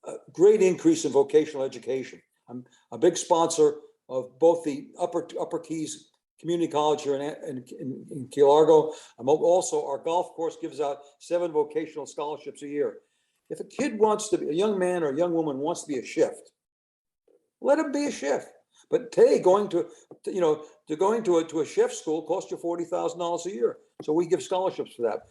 a great increase in vocational education. I'm a big sponsor of both the Upper Keys Community College here in Key Largo. I'm also, our golf course gives out 7 vocational scholarships a year. If a kid wants to be, a young man or a young woman wants to be a shift, let him be a shift. But today, going to a chef school costs you $40,000 a year. So we give scholarships for that.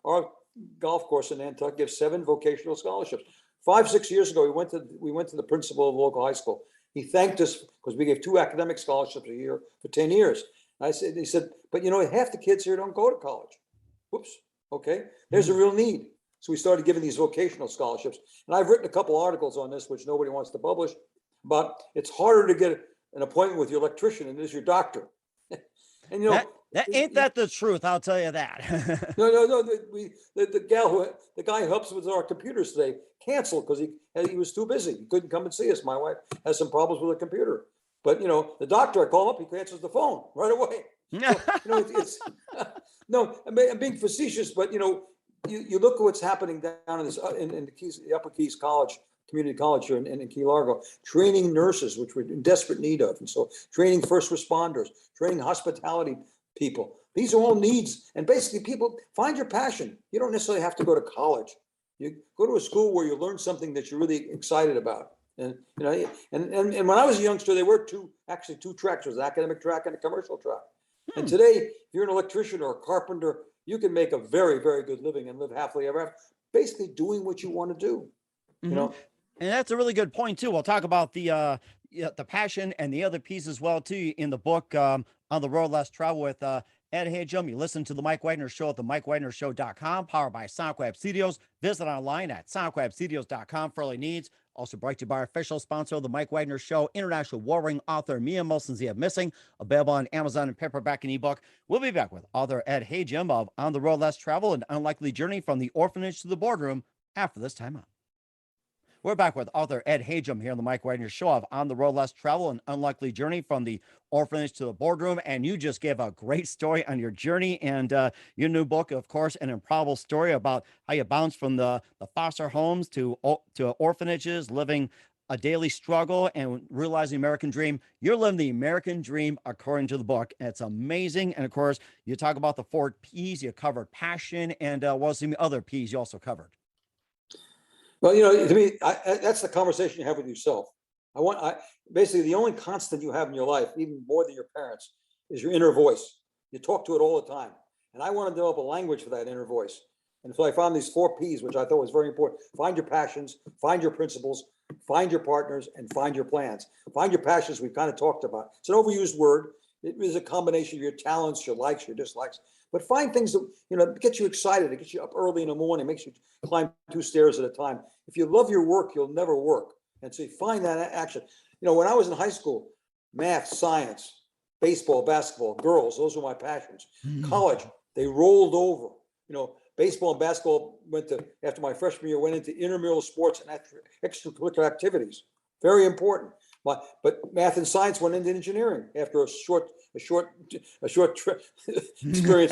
Our golf course in Nantucket gives 7 vocational scholarships. 5, 6 years ago, we went to the principal of the local high school. He thanked us because we gave 2 academic scholarships a year for 10 years. He said, but half the kids here don't go to college. Whoops. Okay. There's a real need. So we started giving these vocational scholarships. And I've written a couple articles on this, which nobody wants to publish, but it's harder to get an appointment with your electrician than it is your doctor. And that ain't that the truth, I'll tell you that. No. The guy who helps with our computers today canceled because he was too busy. He couldn't come and see us. My wife has some problems with her computer. But the doctor, I call him up, he answers the phone right away. So, it's no, I'm being facetious, but you look at what's happening down in the Upper Keys College, community college here in Key Largo, training nurses, which we're in desperate need of. And so training first responders, training hospitality people. These are all needs. And basically, people, find your passion. You don't necessarily have to go to college. You go to a school where you learn something that you're really excited about. And and when I was a youngster, there were two tracks. There's an academic track and a commercial track. And today, if you're an electrician or a carpenter, you can make a very, very good living and live happily ever after, basically doing what you want to do. And that's a really good point too. We'll talk about the passion and the other piece as well too in the book, On the Road Less Travel with Ed Hajim. You listen to the Mike Wagner Show at the MikeWagnerShow.com, powered by Sonic Web Studios. Visit online at SonicWebStudios.com for all your needs. Also brought to you by our official sponsor of the Mike Wagner Show, international war-ring author Mia Molson's The Missing, available on Amazon and paperback and ebook. We'll be back with author Ed Hajim of On the Road Less Travel, an unlikely journey from the orphanage to the boardroom after this time out. We're back with author Ed Hajim here on the Mike Wagner Show of On the Road Less Travel, an unlikely journey from the orphanage to the boardroom. And you just gave a great story on your journey and your new book, of course, an improbable story about how you bounced from the foster homes to orphanages, living a daily struggle and realizing the American dream. You're living the American dream according to the book. It's amazing. And of course, you talk about the 4 P's. You covered passion and what was the other P's you also covered? Well, to me, that's the conversation you have with yourself. Basically the only constant you have in your life, even more than your parents, is your inner voice. You talk to it all the time. And I want to develop a language for that inner voice. And so I found these 4 P's, which I thought was very important. Find your passions, find your principles, find your partners, and find your plans. Find your passions, we've kind of talked about. It's an overused word. It is a combination of your talents, your likes, your dislikes. But find things that get you excited. It gets you up early in the morning, makes you climb 2 stairs at a time. If you love your work, you'll never work. And so you find that action. When I was in high school, math, science, baseball, basketball, girls, those were my passions. College, they rolled over. Baseball and basketball after my freshman year, went into intramural sports and extracurricular activities. Very important. But math and science went into engineering after a short experience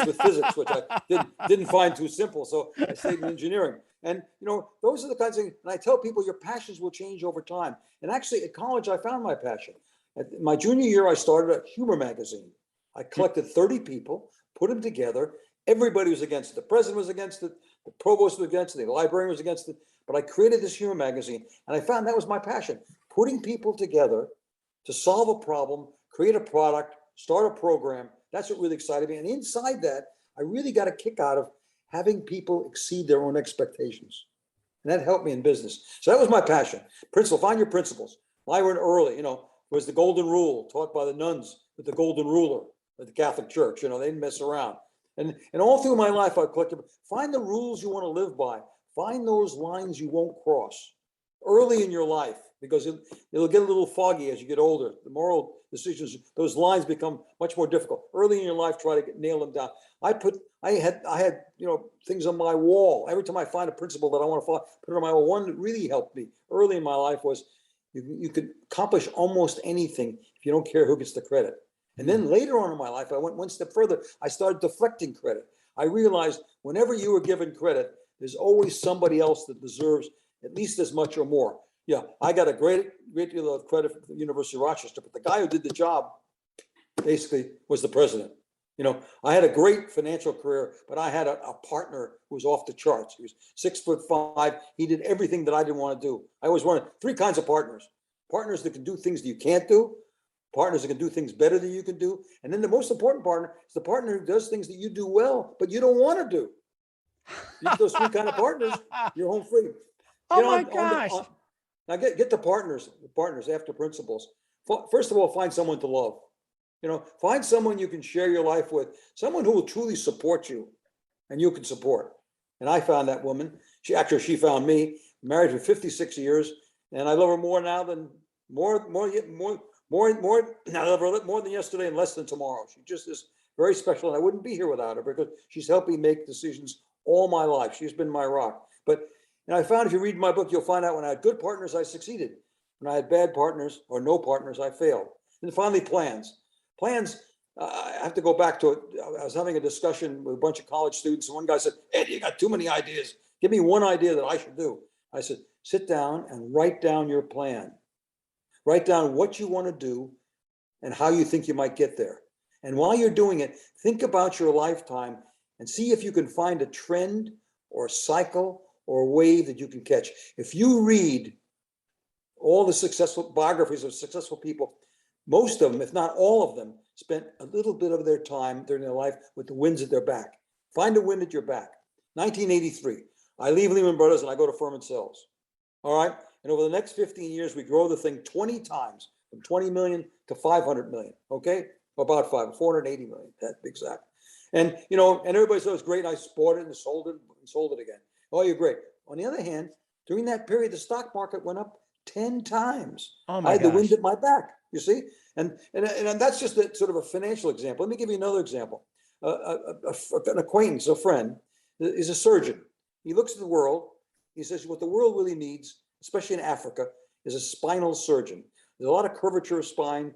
with physics, which I didn't find too simple. So I stayed in engineering. And those are the kinds of things. And I tell people your passions will change over time. And actually, at college, I found my passion. My junior year, I started a humor magazine. I collected 30 people, put them together. Everybody was against it. The president was against it. The provost was against it. The librarian was against it. But I created this humor magazine, and I found that was my passion. Putting people together to solve a problem, create a product, start a program. That's what really excited me. And inside that, I really got a kick out of having people exceed their own expectations. And that helped me in business. So that was my passion. Find your principles. I learned early, was the golden rule taught by the nuns with the golden ruler of the Catholic Church. They didn't mess around. And all through my life, I collected, find the rules you want to live by. Find those lines you won't cross early in your life, because it'll get a little foggy as you get older. The moral decisions, those lines become much more difficult. Early in your life, try to nail them down. I had things on my wall. Every time I find a principle that I want to follow, put it on my wall. One that really helped me early in my life was you could accomplish almost anything if you don't care who gets the credit. And then later on in my life, I went one step further. I started deflecting credit. I realized whenever you were given credit, there's always somebody else that deserves at least as much or more. Yeah, I got a great deal of credit from the University of Rochester, but the guy who did the job basically was the president. I had a great financial career, but I had a partner who was off the charts. He was 6'5". He did everything that I didn't want to do. I always wanted 3 kinds of partners: partners that can do things that you can't do, partners that can do things better than you can do, and then the most important partner is the partner who does things that you do well, but you don't want to do. You get those 3 kind of partners, you're home free. Oh my gosh. Now get the partners after principles. First of all, find someone to love. Find someone you can share your life with, someone who will truly support you and you can support. And I found that woman. She found me, married for 56 years, and I love her more now than more now I love her more than yesterday and less than tomorrow. She just is very special, and I wouldn't be here without her because she's helped me make decisions all my life. She's been my rock. But I found if you read my book, you'll find out when I had good partners, I succeeded. When I had bad partners or no partners, I failed. And finally, plans. I have to go back to it. I was having a discussion with a bunch of college students, and one guy said, "Ed, you got too many ideas. Give me one idea that I should do." I said, "Sit down and write down your plan. Write down what you want to do and how you think you might get there. And while you're doing it, think about your lifetime and see if you can find a trend or a cycle or a wave that you can catch." If you read all the successful biographies of successful people, most of them, if not all of them, spent a little bit of their time during their life with the winds at their back. Find a wind at your back. 1983, I leave Lehman Brothers and I go to Furman Cells. All right. And over the next 15 years, we grow the thing 20 times, from 20 million to 500 million. Okay. About 480 million, that's exact. And, and everybody said it was great. I bought it and sold it again. Oh, you're great. On the other hand, during that period, the stock market went up 10 times. Oh my I had gosh. the wind at my back, you see? And that's just a sort of a financial example. Let me give you another example. An acquaintance, a friend, is a surgeon. He looks at the world. He says, what the world really needs especially in Africa, is a spinal surgeon. There's a lot of curvature of spine.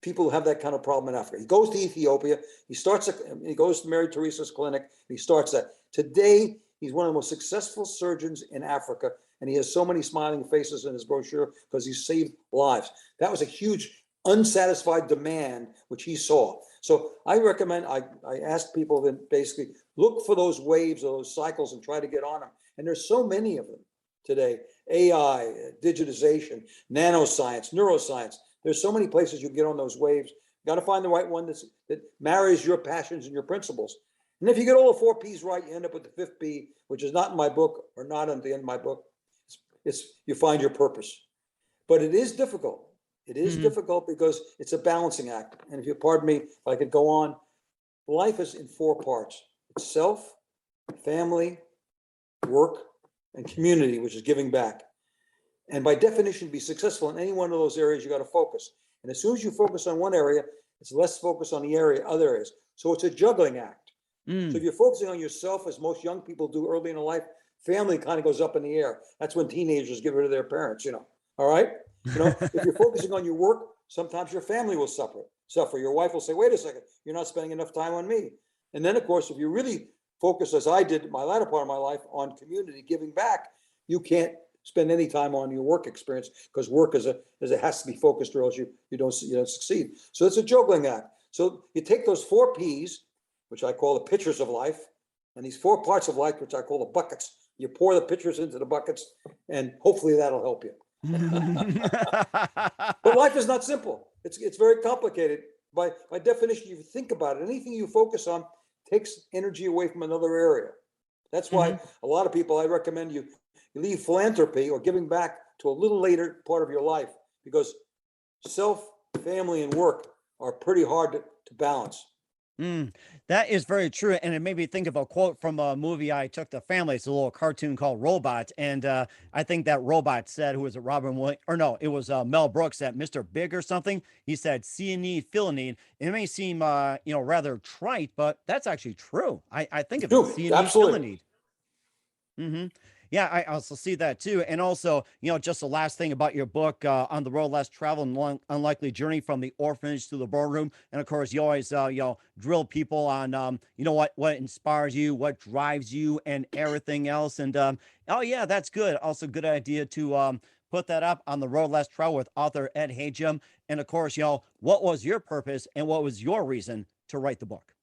People who have that kind of problem in Africa. He goes to Ethiopia. He goes to Mary Teresa's clinic. He starts that. Today, he's one of the most successful surgeons in Africa, and he has so many smiling faces in his brochure because he saved lives. That was a huge unsatisfied demand, which he saw. So I recommend, I ask people to basically look for those waves or those cycles and try to get on them. And there's so many of them today. AI, digitization, nanoscience, neuroscience. There's so many places you can get on those waves. You got to find the right one that marries your passions and your principles. And if you get all the 4 P's right, you end up with the 5th P, which is not in my book or not at the end of my book. It's you find your purpose. But it is difficult. It is difficult because it's a balancing act. And if you pardon me, if I could go on, life is in 4 parts. It's self, family, work, and community, which is giving back. And by definition, to be successful in any one of those areas, you got to focus. And as soon as you focus on one area, it's less focus on the other areas. So it's a juggling act. So if you're focusing on yourself, as most young people do early in life, family kind of goes up in the air. That's when teenagers give it to their parents, all right? If you're focusing on your work, sometimes your family will suffer. Your wife will say, wait a second, you're not spending enough time on me. And then, of course, if you really focus, as I did my latter part of my life, on community, giving back, you can't spend any time on your work experience because work it has to be focused or else you don't succeed. So it's a juggling act. So you take those 4 P's, which I call the pitchers of life, and these 4 parts of life, which I call the buckets. You pour the pitchers into the buckets, and hopefully that'll help you. But life is not simple. It's very complicated. By definition, if you think about it, anything you focus on takes energy away from another area. That's why a lot of people, I recommend you leave philanthropy or giving back to a little later part of your life, because self, family, and work are pretty hard to balance. That is very true. And it made me think of a quote from a movie I took to family. It's a little cartoon called Robot. And I think that Robot said, who was it, Robin Williams? Or no, it was Mel Brooks, that Mr. Big or something. He said, see a need, feel a need. It may seem, rather trite, but that's actually true. I think of it, see a need, feel a need. Yeah, I also see that too. And also, just the last thing about your book, On the Road Less Travel and Unlikely Journey from the Orphanage to the Boardroom. And of course, you always, drill people on, what inspires you, what drives you, and everything else. And, oh yeah, that's good. Also good idea to put that up, On the Road Less Travel with author Ed Hajim. And of course, what was your purpose and what was your reason to write the book?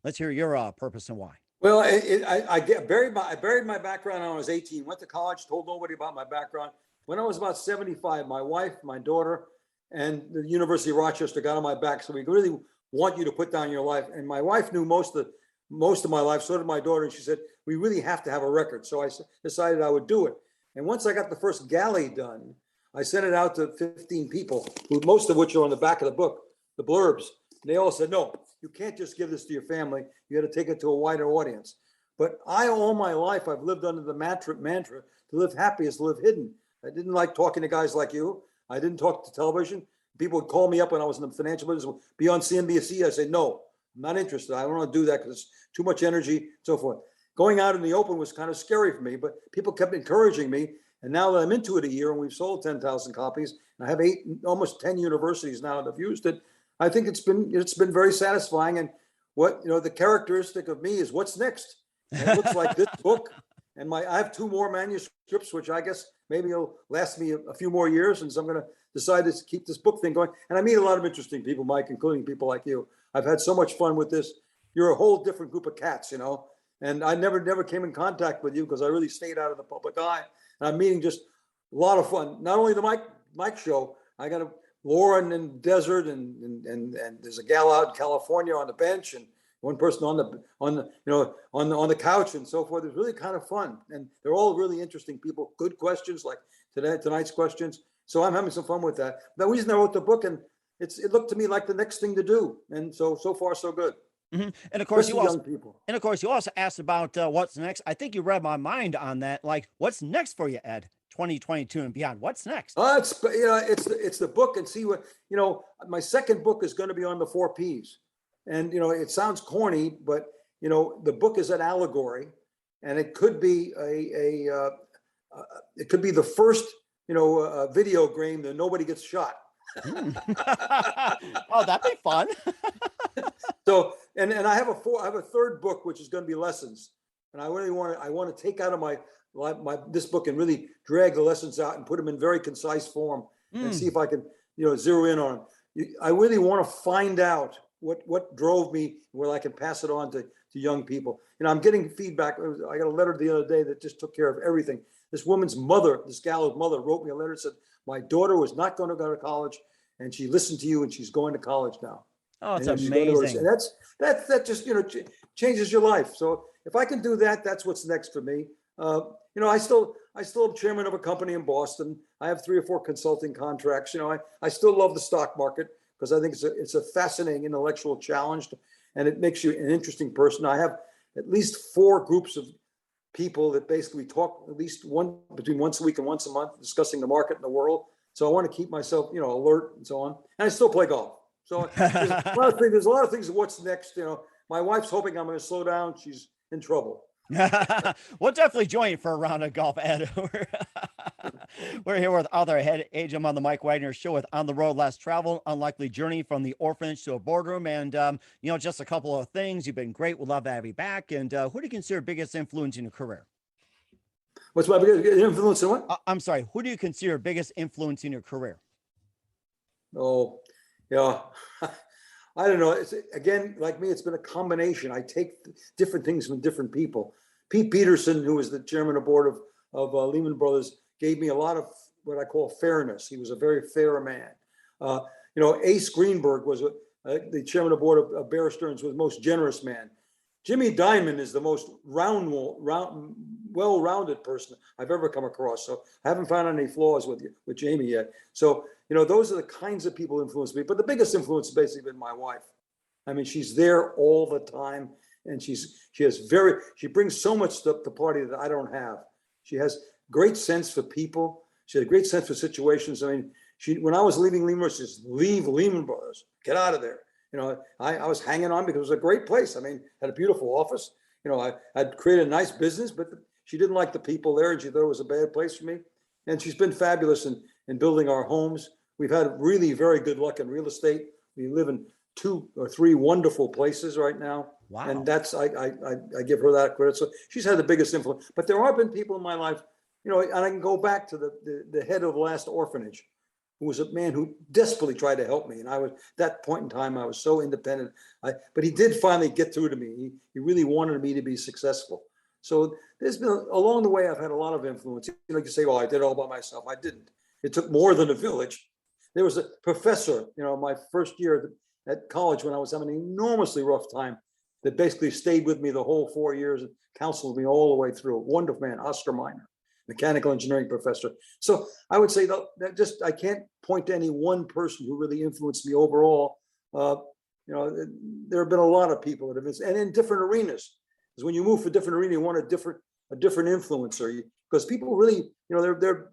Let's hear your purpose and why. Well, I buried my background when I was 18, went to college, told nobody about my background. When I was about 75, my wife, my daughter, and the University of Rochester got on my back. So we really want you to put down your life. And my wife knew most of my life, so did my daughter. And she said, we really have to have a record. So I decided I would do it. And once I got the first galley done, I sent it out to 15 people, most of which are on the back of the book, the blurbs. And they all said, no, you can't just give this to your family. You got to take it to a wider audience. But all my life, I've lived under the mantra, to live happy is to live hidden. I didn't like talking to guys like you. I didn't talk to television. People would call me up when I was in the financial business, be on CNBC. I said, no, I'm not interested. I don't want to do that because it's too much energy, so forth. Going out in the open was kind of scary for me, but people kept encouraging me. And now that I'm into it a year and we've sold 10,000 copies, and I have almost 10 universities now that have used it, I think it's been very satisfying. And what, the characteristic of me is what's next. And it looks like this book, and I have 2 more manuscripts, which I guess maybe it'll last me a few more years. And so I'm going to decide to keep this book thing going. And I meet a lot of interesting people, Mike, including people like you. I've had so much fun with this. You're a whole different group of cats, and I never came in contact with you because I really stayed out of the public eye. And I'm meeting just a lot of fun. Not only the Mike show, I got Lauren in the desert, and there's a gal out in California on the bench, and one person on the couch, and so forth. It's really kind of fun, and they're all really interesting people. Good questions like tonight's questions. So I'm having some fun with that. The reason I wrote the book, and it looked to me like the next thing to do, and so far so good. And of course, you also asked about what's next. I think you read my mind on that. Like, what's next for you, Ed? 2022 and beyond. What's next? It's the book, and see what my second book is going to be on the 4 P's, and it sounds corny, but the book is an allegory, and it could be it could be the first a video game that nobody gets shot. Oh, that'd be fun. So, and I have a third book, which is going to be lessons. And I want to take out of this book and really drag the lessons out and put them in very concise form and see if I can, zero in on them. I really want to find out what drove me, where I can pass it on to young people. I'm getting feedback. I got a letter the other day that just took care of everything. This woman's mother, this gal's mother, wrote me a letter and said, my daughter was not going to go to college, and she listened to you, and she's going to college now. Oh, it's And amazing. and that just changes your life. So if I can do that, that's what's next for me. I still am chairman of a company in Boston. I have 3 or 4 consulting contracts. I still love the stock market because I think it's a fascinating intellectual challenge, and it makes you an interesting person. I have at least 4 groups of people that basically talk at least between once a week and once a month, discussing the market and the world. So I want to keep myself, alert and so on. And I still play golf. So there's a lot of things. What's next? My wife's hoping I'm going to slow down. She's in trouble. We'll definitely join you for a round of golf, Ed. We're here with author Ed Hajim on the Mike Wagner Show with On the Road, Less Travel, Unlikely Journey from the Orphanage to a Boardroom. And, just a couple of things. You've been great. We'd love to have you back. And who do you consider biggest influence in your career? What's my biggest influence in what? I'm sorry. Who do you consider biggest influence in your career? Oh, yeah. I don't know. It's, again, like me, it's been a combination. I take different things from different people. Pete Peterson, who was the chairman of board of Lehman Brothers, gave me a lot of what I call fairness. He was a very fair man. Ace Greenberg was the chairman of board of Bear Stearns, was the most generous man. Jimmy Dimon is the most well-rounded person I've ever come across. So I haven't found any flaws with Jamie yet. So, those are the kinds of people who influence me. But the biggest influence has basically been my wife. I mean, she's there all the time, and she brings so much to the party that I don't have. She has great sense for people. She had a great sense for situations. I mean, when I was leaving Lehman Brothers, she said, leave Lehman Brothers, get out of there. I was hanging on because it was a great place. I mean, had a beautiful office. I'd created a nice business, but she didn't like the people there, and she thought it was a bad place for me. And she's been fabulous in building our homes. We've had really very good luck in real estate. We live in 2 or 3 wonderful places right now. Wow. And that's, I give her that credit. So she's had the biggest influence. But there have been people in my life, and I can go back to the head of the last orphanage, who was a man who desperately tried to help me. And that point in time, I was so independent. But he did finally get through to me. He really wanted me to be successful. So there's been, along the way, I've had a lot of influence. You say, well, I did it all by myself. I didn't. It took more than a village. There was a professor, my first year at college, when I was having an enormously rough time, that basically stayed with me the whole 4 years and counseled me all the way through. Wonderful man, Oscar Miner, mechanical engineering professor. So I would say that I can't point to any one person who really influenced me overall. There have been a lot of people that have, and in different arenas. Because when you move for different arena, you want a different influencer. Because people really,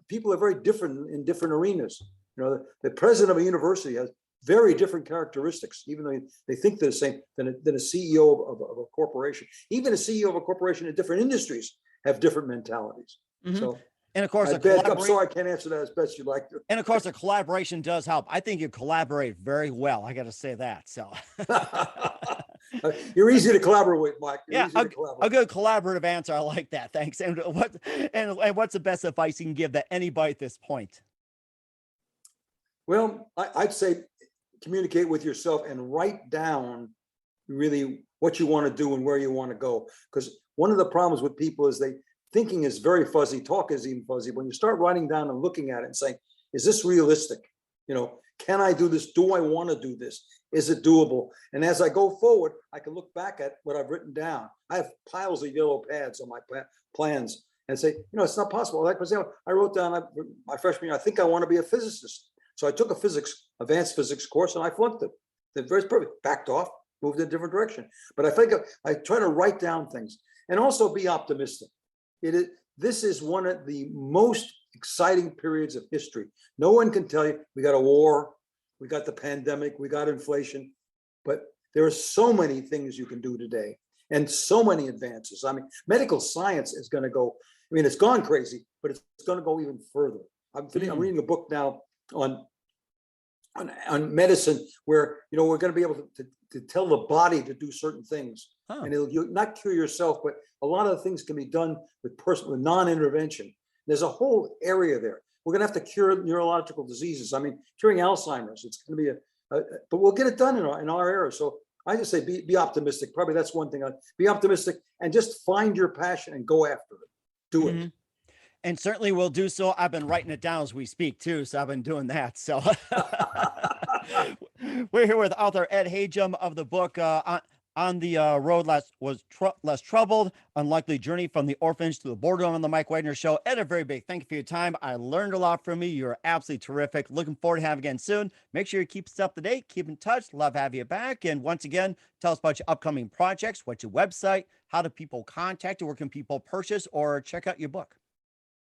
people are very different in different arenas. The president of a university has very different characteristics, even though they think they're the same, than a CEO of a corporation. Even a CEO of a corporation in different industries have different mentalities. Mm-hmm. So, and of course, I'm sorry, I can't answer that as best you'd like to. And of course, a collaboration does help. I think you collaborate very well. I got to say that. So you're easy to collaborate with, Mike. A good collaborative answer. I like that. Thanks. And what's the best advice you can give to anybody at this point? Well, I'd say communicate with yourself and write down really what you want to do and where you want to go. Because one of the problems with people is thinking is very fuzzy. Talk is even fuzzy. When you start writing down and looking at it and saying, is this realistic? Can I do this? Do I want to do this? Is it doable? And as I go forward, I can look back at what I've written down. I have piles of yellow pads on my plans and say, it's not possible. Like, for example, I wrote down my freshman year, I think I want to be a physicist. So I took a advanced physics course, and I flunked it. It's very perfect. Backed off, moved in a different direction. But I think I try to write down things and also be optimistic. This is one of the most exciting periods of history. No one can tell you we got a war, we got the pandemic, we got inflation, but there are so many things you can do today and so many advances. I mean, medical science is going to go. I mean, it's gone crazy, but it's going to go even further. I'm reading a book now on medicine where, we're going to be able to tell the body to do certain things. And you'll not cure yourself, but a lot of the things can be done with non-intervention. There's a whole area there. We're going to have to cure neurological diseases. I mean, curing Alzheimer's, it's going to be but we'll get it done in our era. So I just say, be optimistic. Probably that's one thing. Be optimistic and just find your passion and go after it. Do it. And certainly we'll do so. I've been writing it down as we speak too. So I've been doing that. So we're here with author Ed Hajim of the book, On the Road Less Troubled, Unlikely Journey from the Orphanage to the Boardroom on the Mike Wagner Show. Ed, a very big thank you for your time. I learned a lot from you. You're absolutely terrific. Looking forward to having you again soon. Make sure you keep us up to date, keep in touch. Love having you back. And once again, tell us about your upcoming projects. What's your website? How do people contact you? Where can people purchase or check out your book?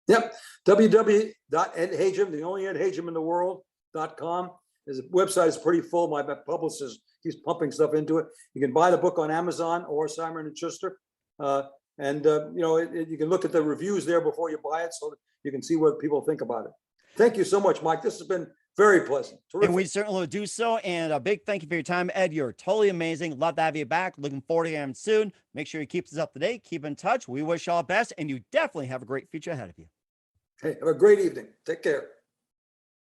Yep. www.edhajim, the only Ed Hajim in the world.com. His website is pretty full. My publicist keeps pumping stuff into it. You can buy the book on Amazon or Simon & Schuster. You can look at the reviews there before you buy it so that you can see what people think about it. Thank you so much, Mike. This has been very pleasant. Terrific. And we certainly will do so. And a big thank you for your time, Ed. You're totally amazing. Love to have you back. Looking forward to having you soon. Make sure you keep us up to date. Keep in touch. We wish you all the best. And you definitely have a great future ahead of you. Hey, have a great evening. Take care.